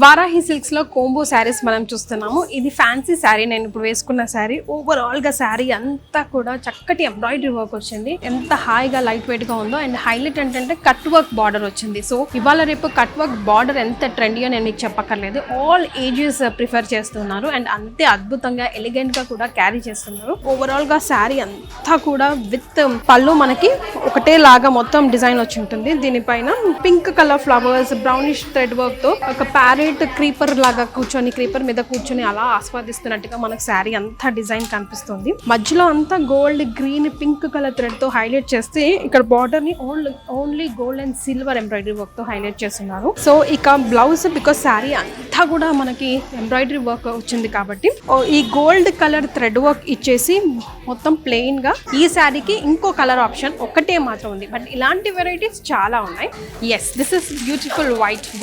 Varahi silks లో combo saris మనం చూస్తున్నాము. ఇది ఫ్యాన్సీ శారీ, నేను ఇప్పుడు వేసుకున్న శారీ. ఓవరాల్ గా శారీ అంతా కూడా చక్కటి ఎంబ్రాయిడరీ వర్క్ వచ్చింది. ఎంత హాయిగా లైట్ వెయిట్ గా ఉందో. అండ్ హైలైట్ ఏంటంటే కట్ వర్క్ బార్డర్ వచ్చింది. సో ఇవాళ రేపు కట్ వర్క్ బార్డర్ ఎంత ట్రెండీయో నేను మీకు చెప్పక్కర్లేదు. ఆల్ ఏజెస్ ప్రిఫర్ చేస్తున్నారు అండ్ అంతే అద్భుతంగా ఎలిగెంట్ గా కూడా క్యారీ చేస్తున్నారు. ఓవరాల్ గా శారీ అంతా కూడా విత్ పళ్ళు మనకి ఒకటే లాగా మొత్తం డిజైన్ వచ్చి ఉంటుంది. దీనిపైన pink colour flowers, brownish thread work తో ఒక ప్యారెట్ క్రీపర్ లాగా కూర్చొని, క్రీపర్ మీద కూర్చొని అలా ఆస్వాదిస్తున్నట్టుగా మనకు శారీ అంతా డిజైన్ కనిపిస్తుంది. మధ్యలో అంతా gold, green, pink colour thread తో హైలైట్ చేస్తే ఇక్కడ బార్డర్ ని only gold and silver embroidery work తో హైలైట్ చేస్తున్నారు. సో ఇక బ్లౌజ్, బికాస్ శారీ అంతా కూడా మనకి ఎంబ్రాయిడరీ వర్క్ వచ్చింది కాబట్టి ఈ గోల్డ్ కలర్ థ్రెడ్ వర్క్ ఇచ్చేసి మొత్తం ప్లెయిన్ గా ఈ శారీకి ఇంకో కలర్ ఆప్షన్ ఒకటే మాత్రం ఉంది. బట్ ఇలాంటి వెరైటీస్ చాలా ఉన్నాయి. Yes, this is beautiful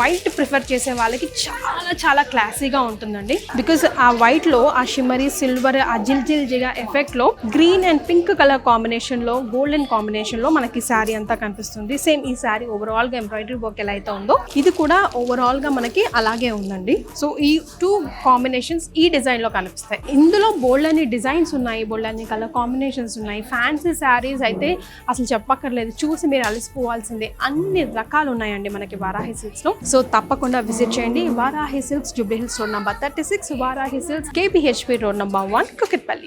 white prefer చేసే వాళ్ళకి చాలా చాలా క్లాసీగా ఉంటుందండి. బికాస్ ఆ వైట్ లో ఆ షిమ్మరీ సిల్వర్, ఆ జిల్జిల్జిగా ఎఫెక్ట్ లో green and pink colour combination లో, గోల్డెన్ కాంబినేషన్ లో మనకి శారీ అంతా కనిపిస్తుంది. సేమ్ ఈ శారీ ఓవరాల్ గా ఎంబ్రాయిడరీ వర్క్ ఎలా అయితే ఉందో ఇది కూడా ఓవరాల్ గా మనకి అలాగే ఉందండి. సో ఈ టూ కాంబినేషన్స్ ఈ డిజైన్ లో కనిపిస్తాయి. ఇందులో బోల్డ్ అని డిజైన్స్ ఉన్నాయి, బోల్డ్ అని కలర్ కాంబినేషన్స్ ఉన్నాయి. ఫ్యాన్సీ శారీస్ అయితే అసలు చెప్పక్కర్లేదు, చూసి మీరు అలసిపోవాల్సిందే. అన్ని రకాలు ఉన్నాయండి మనకి వారాహి సిల్క్స్ లో. సో తప్పకుండా విజిట్ చేయండి. Varahi silks, Jubilee hills road number 36, Varahi silks, KPHP road number 1, Kukatpally.